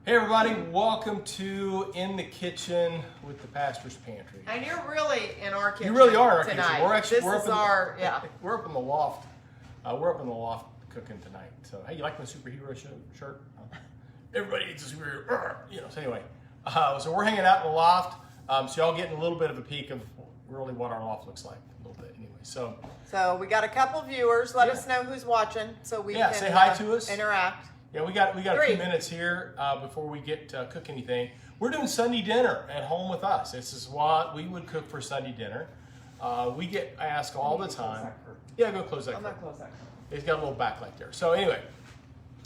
Hey everybody, welcome to In the Kitchen with the Pastor's Pantry. And you're really in our kitchen. You really are in our tonight. kitchen. We're up in the loft. We're up in the loft cooking tonight. So hey, you like my superhero shirt? Everybody needs a superhero. So anyway, so we're hanging out in the loft. So y'all getting a little bit of a peek of really what our loft looks like a little bit. Anyway, so we got a couple viewers. Let us know who's watching so we can say hi to us. Interact. Yeah, we got a few minutes here before we get to cook anything. We're doing Sunday dinner at home with us. This is what we would cook for Sunday dinner. We get asked all the time. Yeah, go close that. I'm not close that. It's got a little backlight there. So anyway,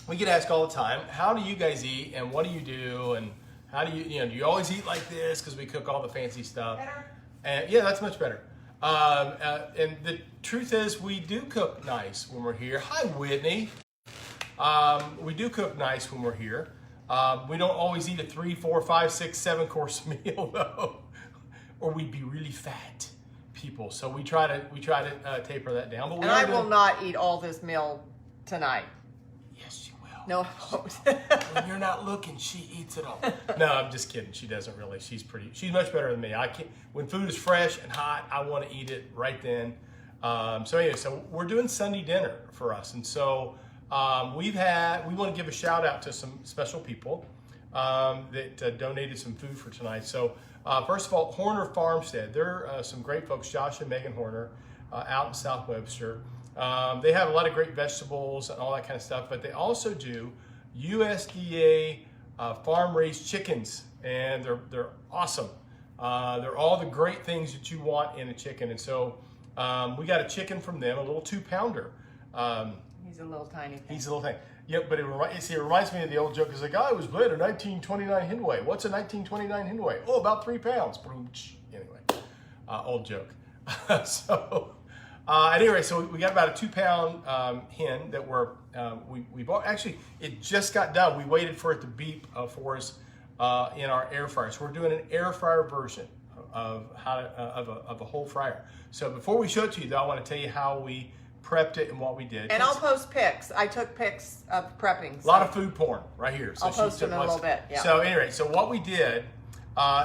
we get asked all the time, how do you guys eat and what do you do and how do you do you always eat like this because we cook all the fancy stuff? Better? And yeah, that's much better. And the truth is, we do cook nice when we're here. Hi, Whitney. We do cook nice when we're here. We don't always eat a 3, 4, 5, 6, 7 course meal though, or we'd be really fat people. So we try to taper that down. But I will not eat all this meal tonight. Yes, you will. No, I won't. When you're not looking, she eats it all. No, I'm just kidding. She doesn't really. She's much better than me. I can't. When food is fresh and hot, I want to eat it right then. So anyway, so we're doing Sunday dinner for us, and so. We want to give a shout out to some special people that donated some food for tonight. So first of all, Horner Farmstead, they're some great folks, Josh and Megan Horner out in South Webster. They have a lot of great vegetables and all that kind of stuff, but they also do USDA farm-raised chickens, and they're awesome. They're all the great things that you want in a chicken, and so we got a chicken from them, a little 2-pounder. He's a little tiny thing. He's a little thing. Yep, but it reminds me of the old joke. Because the guy was bred a 1929 Hindway. What's a 1929 Hindway? Oh, about 3 pounds. Anyway, old joke. So, anyway, so we got about a 2-pound hen that we bought. Actually, it just got done. We waited for it to beep for us in our air fryer. So we're doing an air fryer version of a whole fryer. So before we show it to you, though, I want to tell you how we prepped it and what we did. And I'll post pics. I took pics of prepping. So. A lot of food porn right here. So I'll post them in a little bit. Yeah. So anyway, so what we did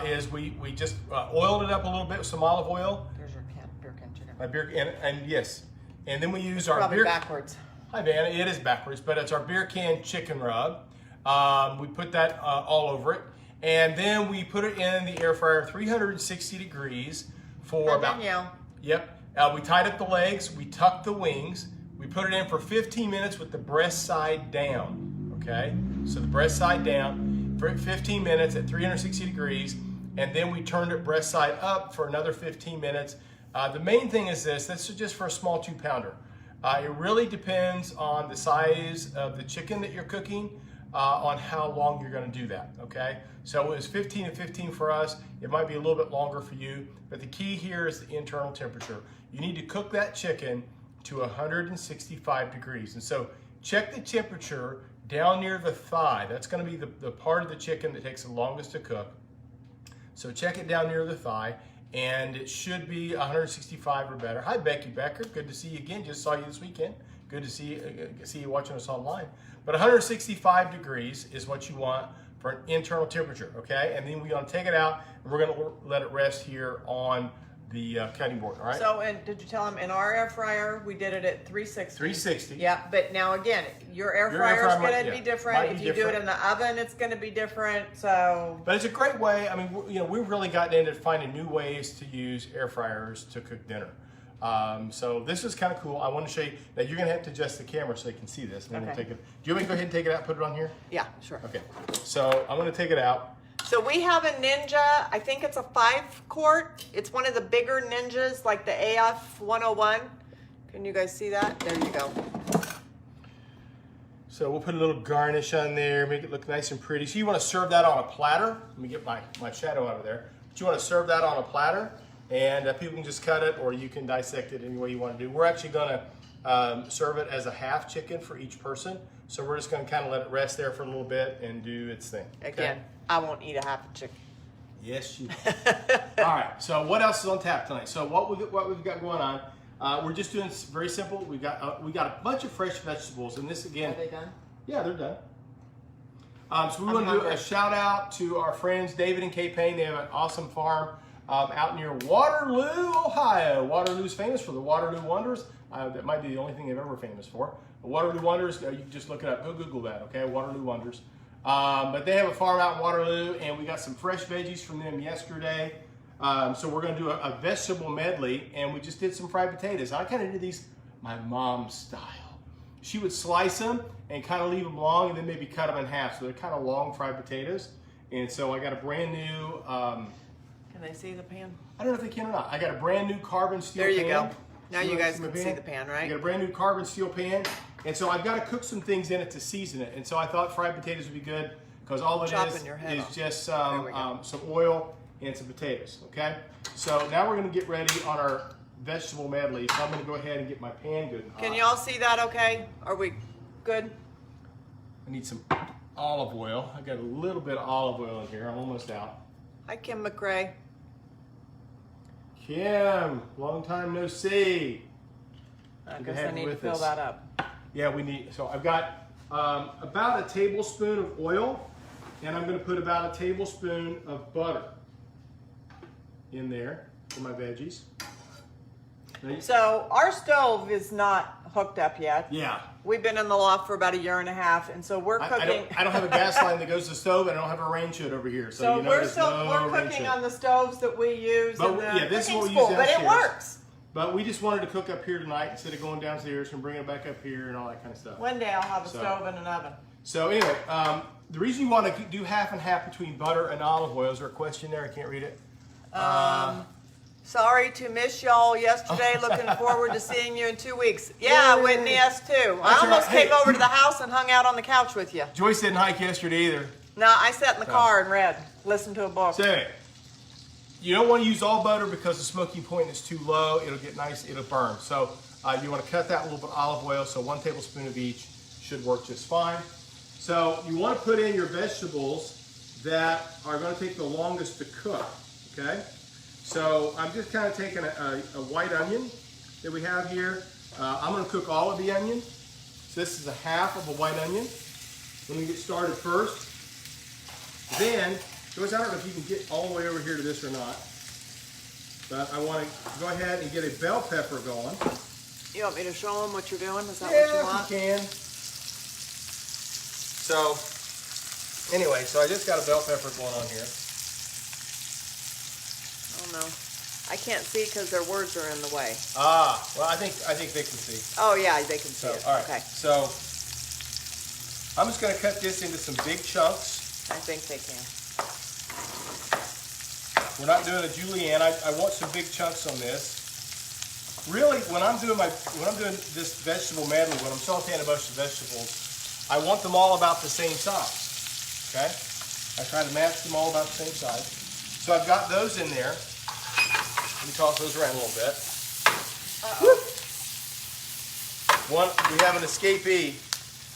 is we just oiled it up a little bit with some olive oil. There's your beer can chicken. My beer and yes, and then we use our probably beer. Backwards. Hi, Vanna. It is backwards, but it's our beer can chicken rub. We put that all over it, and then we put it in the air fryer, 360 degrees for about. Yep. We tied up the legs, we tucked the wings, we put it in for 15 minutes with the breast side down, okay? So the breast side down for 15 minutes at 360 degrees, and then we turned it breast side up for another 15 minutes. The main thing is this is just for a small 2-pounder. It really depends on the size of the chicken that you're cooking, on how long you're gonna do that, okay? So it was 15 and 15 for us. It might be a little bit longer for you, but the key here is the internal temperature. You need to cook that chicken to 165 degrees. And so check the temperature down near the thigh. That's gonna be the part of the chicken that takes the longest to cook. So check it down near the thigh, and it should be 165 or better. Hi, Becky Becker, good to see you again. Just saw you this weekend. Good to see you watching us online. But 165 degrees is what you want for an internal temperature, okay? And then we're gonna take it out, and we're gonna let it rest here on the cutting board, all right? So, and did you tell them in our air fryer, we did it at 360? 360. Yeah, but now again, your air fryer is going to be different. If you do it in the oven, it's going to be different, so. But it's a great way. I mean, we've really gotten into finding new ways to use air fryers to cook dinner. So this is kind of cool. I want to show you. Now you're going to have to adjust the camera so they can see this. And then we'll take it. Do you want me to go ahead and take it out and put it on here? Yeah, sure. Okay. So I'm going to take it out. So we have a Ninja, I think it's a 5-quart. It's one of the bigger Ninjas, like the AF 101. Can you guys see that? There you go. So we'll put a little garnish on there, make it look nice and pretty. So you want to serve that on a platter. Let me get my shadow out of there. But you want to serve that on a platter, and people can just cut it, or you can dissect it any way you want to do. We're actually going to serve it as a half chicken for each person. So we're just going to kind of let it rest there for a little bit and do its thing. Again, I won't eat a half a chicken. Yes, you will. All right, so what else is on tap tonight? So what we've got going on, we're just doing very simple. We got a bunch of fresh vegetables, and this again. Are they done? Yeah, they're done. So we want to do a shout out to our friends David and Kay Payne. They have an awesome farm out near Waterloo, Ohio. Waterloo's famous for the Waterloo Wonders. That might be the only thing they've ever famous for. The Waterloo Wonders, you can just look it up. Go Google that, okay? Waterloo Wonders. But they have a farm out in Waterloo, and we got some fresh veggies from them yesterday. So we're going to do a vegetable medley, and we just did some fried potatoes. I kind of did these my mom's style. She would slice them and kind of leave them long, and then maybe cut them in half. So they're kind of long fried potatoes. And so I got a brand new. Can they see the pan? I don't know if they can or not. I got a brand new carbon steel pan. There you go. Now you guys can see the pan, right? I got a brand new carbon steel pan. And so I've got to cook some things in it to season it. And so I thought fried potatoes would be good because all it is just some oil and some potatoes, okay? So now we're going to get ready on our vegetable medley. So I'm going to go ahead and get my pan good and hot. Can y'all see that okay? Are we good? I need some olive oil. I got a little bit of olive oil in here. I'm almost out. Hi, Kim McRae. Kim, long time no see. I guess I need to fill that up. Yeah, we need, so I've got about a tablespoon of oil, and I'm going to put about a tablespoon of butter in there for my veggies. So our stove is not hooked up yet. Yeah. We've been in the loft for about a year and a half, and so we're cooking. I don't have a gas line that goes to the stove, and I don't have a range hood over here. So, you know, we're cooking on the stoves that we use in the this is what we cooking school, use but it downstairs. works. But we just wanted to cook up here tonight instead of going downstairs and bringing it back up here and all that kind of stuff. One day I'll have a stove and an oven. So anyway, the reason you want to do half and half between butter and olive oil, is there a question there? I can't read it. Sorry to miss y'all yesterday. Looking forward to seeing you in 2 weeks. Yeah, Whitney, us too. I almost came over to the house and hung out on the couch with you. Joyce didn't hike yesterday either. No, I sat in the car and read, listened to a book. So, you don't want to use all butter because the smoking point is too low. It'll get nice, it'll burn. So you want to cut that a little bit of olive oil, so 1 tablespoon of each should work just fine. So you want to put in your vegetables that are going to take the longest to cook, okay? So I'm just kind of taking a white onion that we have here. I'm going to cook all of the onion. So this is a half of a white onion. Let me get started first. Then, Joyce, I don't know if you can get all the way over here to this or not, but I want to go ahead and get a bell pepper going. You want me to show them what you're doing? Is that what you want? Yeah, you can. So, anyway, so I just got a bell pepper going on here. Oh no, I can't see because their words are in the way. Ah, well, I think they can see. Oh yeah, they can see it. All right. Okay. So I'm just going to cut this into some big chunks. I think they can. We're not doing a julienne. I want some big chunks on this. Really, when I'm doing this vegetable medley, when I'm sauteing a bunch of vegetables, I want them all about the same size. Okay? I try to match them all about the same size. So I've got those in there. Let me toss those around a little bit. We have an escapee.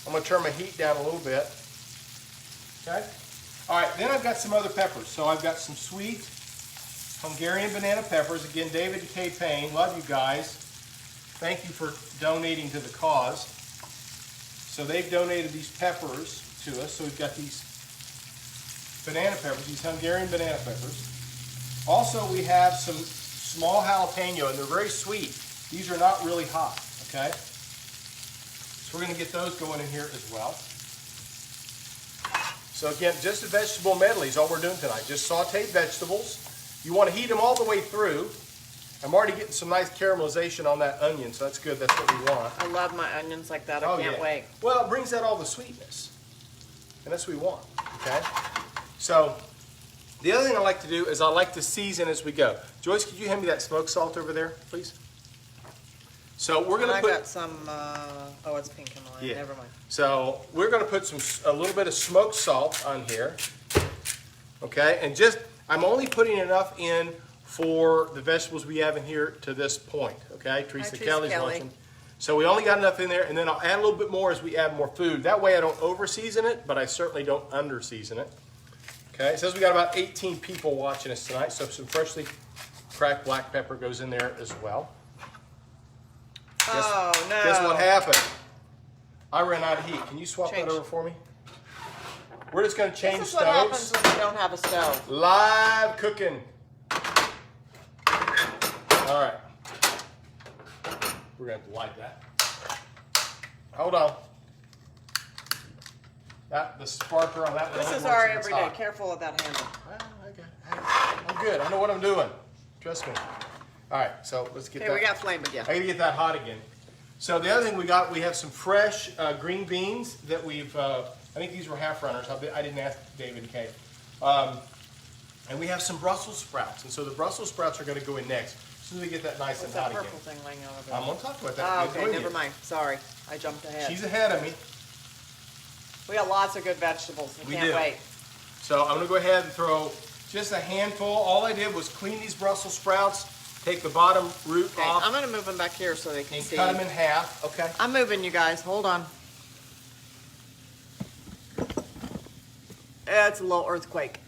I'm going to turn my heat down a little bit. Okay? All right, then I've got some other peppers. So I've got some sweet Hungarian banana peppers. Again, David and Kay Payne, love you guys. Thank you for donating to the cause. So they've donated these peppers to us. So we've got these banana peppers, these Hungarian banana peppers. Also, we have some small jalapeno, and they're very sweet. These are not really hot, okay? So we're going to get those going in here as well. So again, just a vegetable medley is all we're doing tonight. Just sauteed vegetables. You want to heat them all the way through. I'm already getting some nice caramelization on that onion, so that's good. That's what we want. I love my onions like that. I can't wait. Well, it brings out all the sweetness, and that's what we want, okay? So the other thing I like to do is I like to season as we go. Joyce, could you hand me that smoked salt over there, please? So we're going to put... I got some, oh, it's pink in the line. Never mind. So we're going to put a little bit of smoked salt on here, okay? And just, I'm only putting enough in for the vegetables we have in here to this point, okay? Teresa Kelly's watching. So we only got enough in there, and then I'll add a little bit more as we add more food. That way I don't over-season it, but I certainly don't under-season it. Okay, it says we got about 18 people watching us tonight, so some freshly cracked black pepper goes in there as well. Oh, no. Guess what happened? I ran out of heat. Can you swap that over for me? We're just going to change This is stoves. what happens when you don't have a stove. Live cooking. All right. We're going to have to light that. Hold on. The sparkler on that one. This is our everyday. Careful with that handle. I'm good. I know what I'm doing. Trust me. All right, so let's get that. Okay, we got flame again. I got to get that hot again. So the other thing we have some fresh green beans that we've, I think these were half runners. I didn't ask David and Kate. And we have some Brussels sprouts. And so the Brussels sprouts are going to go in next. As soon as we get that nice and hot again. What's that purple thing laying over there? I'm going to talk about that. Oh, okay, never mind. Sorry, I jumped ahead. She's ahead of me. We got lots of good vegetables. We can't wait. So I'm going to go ahead and throw just a handful. All I did was clean these Brussels sprouts, take the bottom root off. I'm going to move them back here so they can see. Cut them in half. Okay. I'm moving, you guys. Hold on. It's a little earthquake.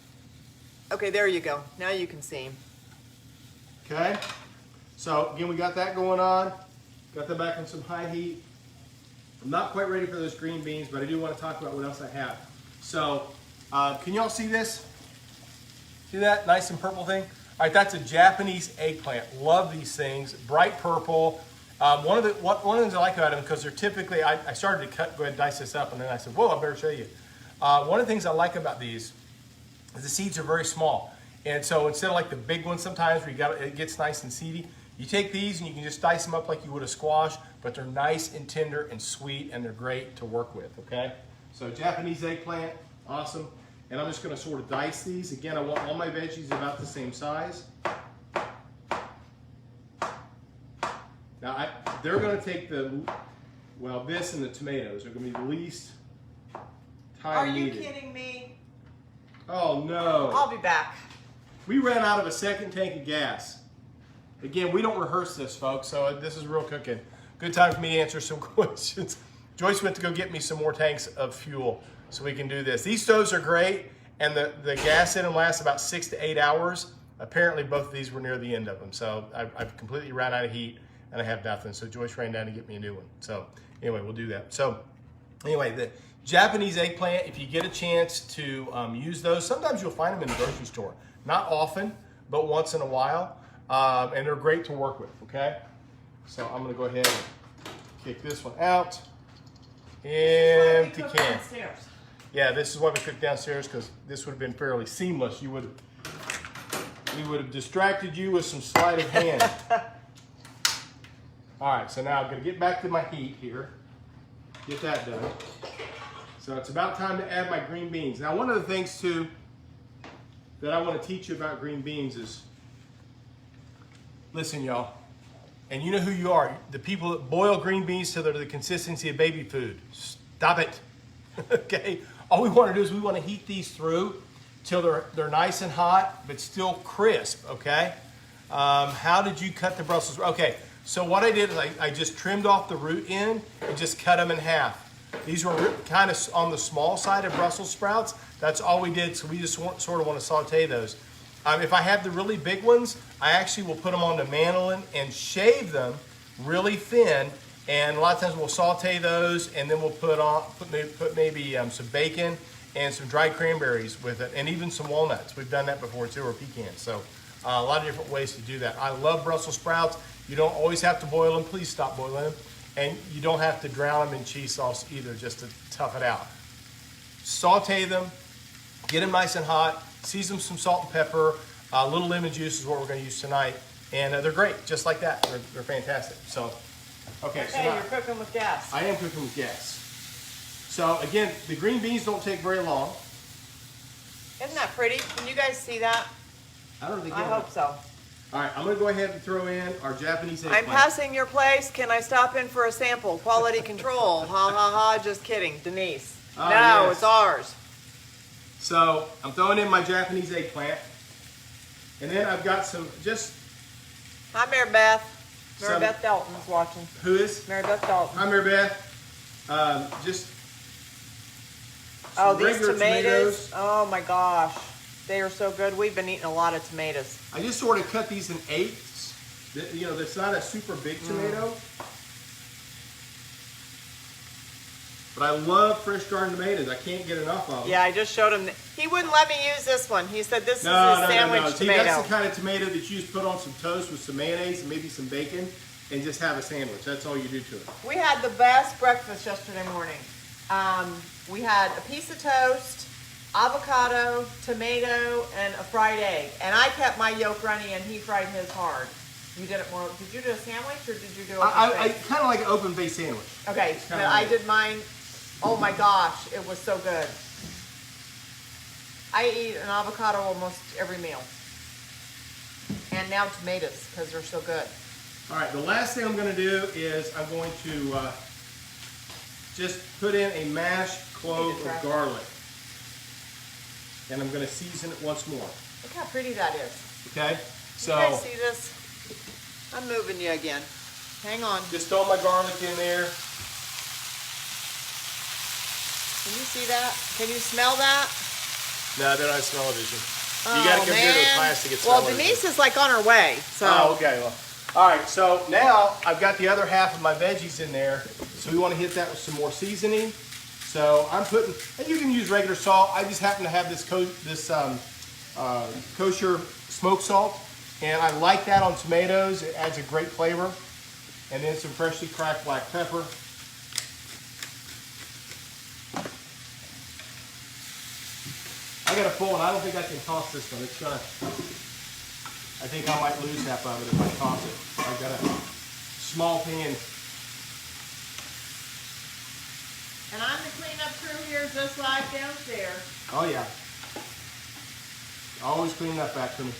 Okay, there you go. Now you can see him. Okay. So again, we got that going on. Got that back on some high heat. I'm not quite ready for those green beans, but I do want to talk about what else I have. So, can y'all see this? See that nice and purple thing? All right, that's a Japanese eggplant. Love these things, bright purple. One of the things I like about them, because they're typically, I started to go ahead and dice this up, and then I said, whoa, I better show you. One of the things I like about these is the seeds are very small. And so instead of like the big ones sometimes where it gets nice and seedy, you take these and you can just dice them up like you would a squash, but they're nice and tender and sweet, and they're great to work with, okay? So Japanese eggplant, awesome. And I'm just gonna sort of dice these. Again, I want all my veggies about the same size. Now, they're gonna take this and the tomatoes are gonna be the least time needed. Are you kidding me? Oh no. I'll be back. We ran out of a second tank of gas. Again, we don't rehearse this, folks, so this is real cooking. Good time for me to answer some questions. Joyce went to go get me some more tanks of fuel so we can do this. These stoves are great, and the gas in them lasts about 6 to 8 hours. Apparently, both of these were near the end of them, so I've completely ran out of heat, and I have nothing. So Joyce ran down to get me a new one. So anyway, we'll do that. So anyway, the Japanese eggplant, if you get a chance to use those, sometimes you'll find them in the grocery store. Not often, but once in a while. And they're great to work with, okay? So I'm gonna go ahead and kick this one out. Empty can. Yeah, this is what we cooked downstairs because this would have been fairly seamless. We would have distracted you with some sleight of hand. All right, so now I'm gonna get back to my heat here. Get that done. So it's about time to add my green beans. Now, one of the things too that I want to teach you about green beans is, listen, y'all, and you know who you are, the people that boil green beans till they're the consistency of baby food. Stop it, okay? All we want to do is we want to heat these through till they're nice and hot, but still crisp, okay? How did you cut the Brussels? Okay, so what I did is I just trimmed off the root end and just cut them in half. These were kind of on the small side of Brussels sprouts. That's all we did, so we just sort of want to saute those. If I have the really big ones, I actually will put them on the mandolin and shave them really thin. And a lot of times we'll saute those, and then we'll put maybe some bacon and some dried cranberries with it, and even some walnuts. We've done that before too, or pecans. So a lot of different ways to do that. I love Brussels sprouts. You don't always have to boil them. Please stop boiling them. And you don't have to drown them in cheese sauce either, just to tough it out. Saute them, get them nice and hot, season them with some salt and pepper. A little lemon juice is what we're going to use tonight. And they're great, just like that. They're fantastic. So, okay. So now, you're cooking with gas. I am cooking with gas. So again, the green beans don't take very long. Isn't that pretty? Can you guys see that? I don't think. I hope so. All right, I'm going to go ahead and throw in our Japanese eggplant. I'm passing your place. Can I stop in for a sample? Quality control. Ha ha ha. Just kidding, Denise. No, yes. It's ours. So I'm throwing in my Japanese eggplant, and then I've got some just. Hi, Mary Beth. Mary Beth Dalton is watching. Who is? Mary Beth Dalton. Hi, Mary Beth. Just. These tomatoes. Oh my gosh. They are so good. We've been eating a lot of tomatoes. I just sort of cut these in eighths. You know, that's not a super big tomato. But I love fresh darn tomatoes. I can't get enough of them. Yeah, I just showed him. He wouldn't let me use this one. He said this is his sandwich See, tomato. that's the kind of tomato that you just put on some toast with some mayonnaise and maybe some bacon and just have a sandwich. That's all you do to it. We had the best breakfast yesterday morning. We had a piece of toast, avocado, tomato, and a fried egg. And I kept my yolk runny and he fried his hard. You did it more. Did you do a sandwich or did you do I kind of like an open face sandwich. Okay, but I did mine. Oh my gosh, it was so good. I eat an avocado almost every meal. And now tomatoes, because they're so good. All right, the last thing I'm going to do is I'm going to just put in a mashed clove of garlic. And I'm going to season it once more. Look how pretty that is. Okay, so you guys see this? I'm moving you again. Hang on. Just throw my garlic in there. Can you see that? Can you smell that? No, they're not smell-o-vision. Oh, You got to compare to the man. plastic. It's Well, smell-o-vision. Denise is like on her way. So. Oh, okay. Well, all right. So now I've got the other half of my veggies in there. So we want to hit that with some more seasoning. So I'm putting, and you can use regular salt. I just happen to have this kosher smoked salt, and I like that on tomatoes. It adds a great flavor. And then some freshly cracked black pepper. I got a full one. I don't think I can toss this one. It's gonna. I think I might lose half of it if I toss it. I've got a small pan. And I'm the cleanup crew here, just like downstairs. Oh yeah. Always clean that back to me.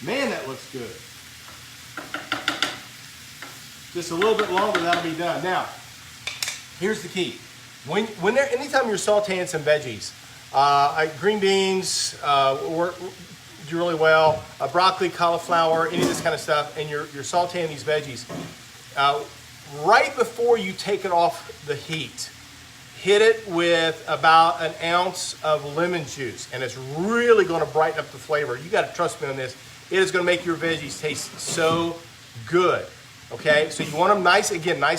Man, that looks good. Just a little bit longer, that'll be done. Now, here's the key. Anytime you're sauteing some veggies, green beans work do really well, broccoli, cauliflower, any of this kind of stuff, and you're sauteing these veggies. Right before you take it off the heat, hit it with about an ounce of lemon juice, and it's really going to brighten up the flavor. You got to trust me on this. It is going to make your veggies taste so good. Okay, so you want them nice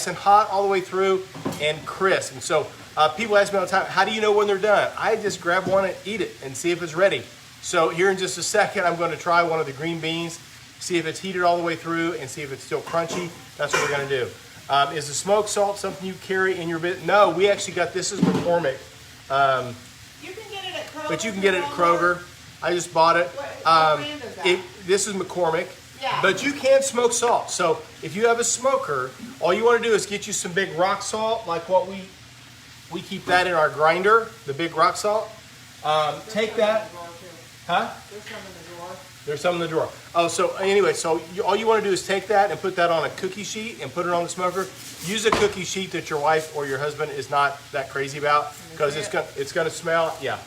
and hot all the way through and crisp. And so people ask me all the time, how do you know when they're done? I just grab one and eat it and see if it's ready. So here in just a second, I'm going to try one of the green beans, see if it's heated all the way through and see if it's still crunchy. That's what we're going to do. Is the smoked salt something you carry in your bit? No, we actually got, this is McCormick. You can get it at Kroger. But you can get it at Kroger. I just bought it. What brand is that? This is McCormick. Yeah. But you can smoke salt. So if you have a smoker, all you want to do is get you some big rock salt, like what we keep that in our grinder, the big rock salt. Take that. Huh? There's some in the drawer. There's some in the drawer. Oh, so anyway, so all you want to do is take that and put that on a cookie sheet and put it on the smoker. Use a cookie sheet that your wife or your husband is not that crazy about, because it's going to smell. Yeah.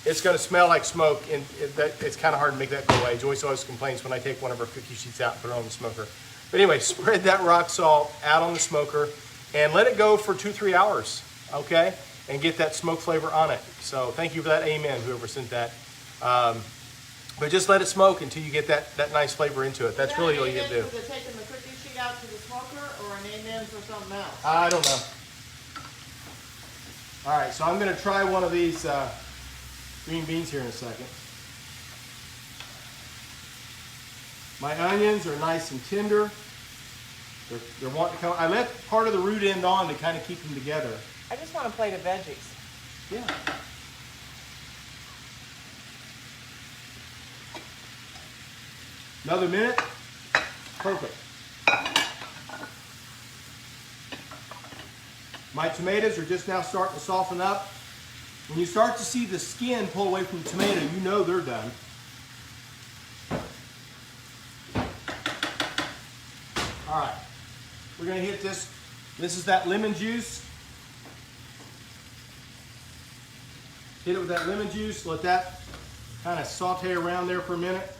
It's going to smell like smoke, and it's kind of hard to make that go away. Joyce always complains when I take one of her cookie sheets out and put it on the smoker. But anyway, spread that rock salt out on the smoker and let it go for 2-3 hours, okay? And get that smoke flavor on it. So thank you for that, amen, whoever sent that. But just let it smoke until you get that nice flavor into it. That's really all you can do. Is it taking the cookie sheet out to the smoker, or an amen for something else? I don't know. All right, so I'm going to try one of these green beans here in a second. My onions are nice and tender. They're wanting to come. I left part of the root end on to kind of keep them together. I just want a plate of veggies. Yeah. Another minute. Perfect. My tomatoes are just now starting to soften up. When you start to see the skin pull away from the tomato, you know they're done. All right, we're gonna hit this. This is that lemon juice. Hit it with that lemon juice. Let that kind of saute around there for a minute.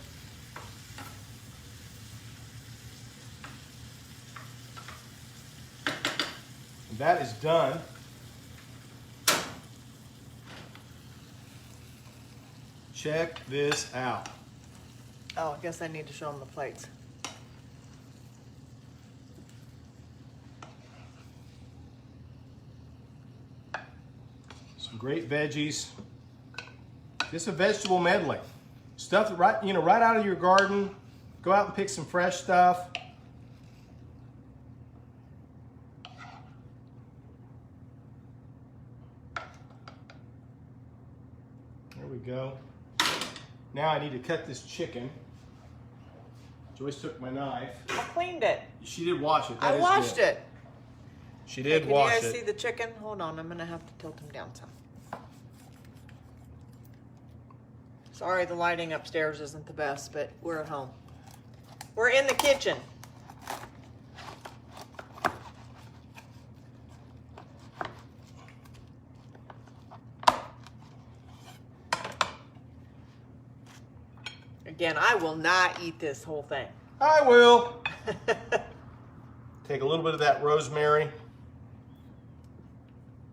And that is done. Check this out. Oh, I guess I need to show them the plates. Some great veggies. Just a vegetable medley. Stuff that right out of your garden. Go out and pick some fresh stuff. There we go. Now I need to cut this chicken. Joyce took my knife. I cleaned it. She did wash it. I washed it. She did wash it. Can you guys see the chicken? Hold on, I'm gonna have to tilt him down some. Sorry, the lighting upstairs isn't the best, but we're at home. We're in the kitchen. Again, I will not eat this whole thing. I will. Take a little bit of that rosemary.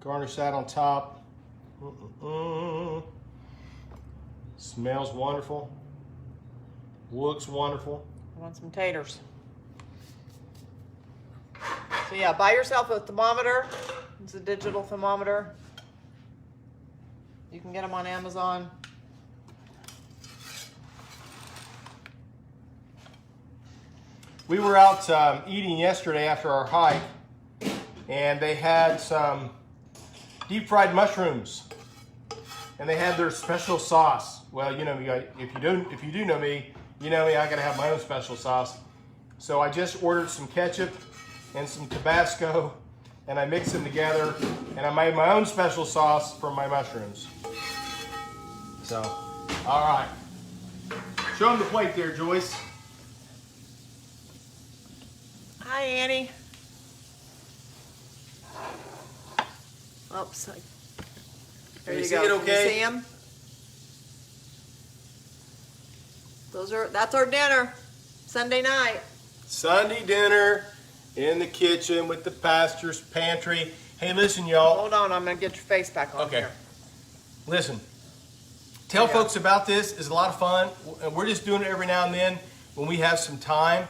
Garnish that on top. Smells wonderful. Looks wonderful. I want some taters. So yeah, buy yourself a thermometer. It's a digital thermometer. You can get them on Amazon. We were out eating yesterday after our hike, and they had some deep fried mushrooms, and they had their special sauce. Well, you know me. If you do know me, you know me. I gotta have my own special sauce. So I just ordered some ketchup and some Tabasco, and I mixed them together, and I made my own special sauce for my mushrooms. So, all right. Show them the plate there, Joyce. Hi, Annie. Oops. There you see go. it okay? Can you see them? That's our dinner. Sunday night. Sunday dinner in the kitchen with the pastor's pantry. Hey, listen, y'all. Hold on, I'm gonna get your face back on here. Listen. Tell folks about this. It's a lot of fun. We're just doing it every now and then when we have some time.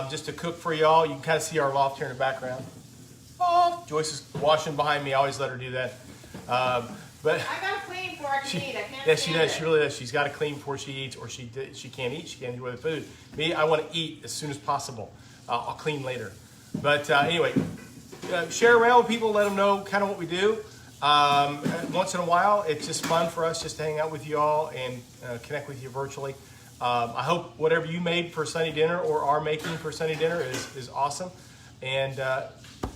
Just to cook for y'all. You can kind of see our loft here in the background. Oh, Joyce is washing behind me. I always let her do that. But I gotta clean before I can eat. I can't. yeah, she does. She really does. She's got to clean before she eats, or she can't eat. She can't enjoy the food. Me, I want to eat as soon as possible. I'll clean later. But anyway, share around with people. Let them know kind of what we do. Once in a while, it's just fun for us just to hang out with you all and connect with you virtually. I hope whatever you made for Sunday dinner or are making for Sunday dinner is awesome. And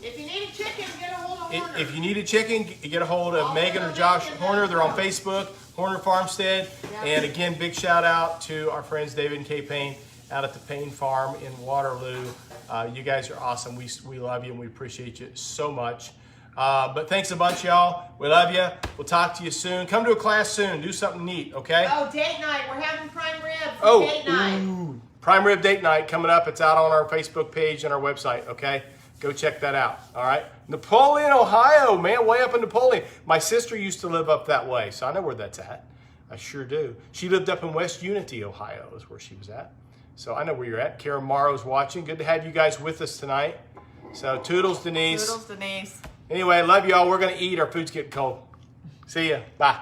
if you need a chicken, get a hold of Horner. if you need a chicken, get a hold of Megan or Josh Horner. They're on Facebook, Horner Farmstead. Yeah. And again, big shout out to our friends David and Kay Payne out at the Payne Farm in Waterloo. You guys are awesome. We love you and we appreciate you so much. But thanks a bunch, y'all. We love you. We'll talk to you soon. Come to a class soon. Do something neat, okay? Oh, date night. We're having prime rib. Date night. Prime rib date night coming up. It's out on our Facebook page and our website, okay? Go check that out, all right? Napoleon, Ohio, man, way up in Napoleon. My sister used to live up that way, so I know where that's at. I sure do. She lived up in West Unity, Ohio is where she was at. So I know where you're at. Karen Morrow's watching. Good to have you guys with us tonight. So toodles, Denise. Toodles, Denise. Anyway, love y'all. We're going to eat. Our food's getting cold. See ya. Bye.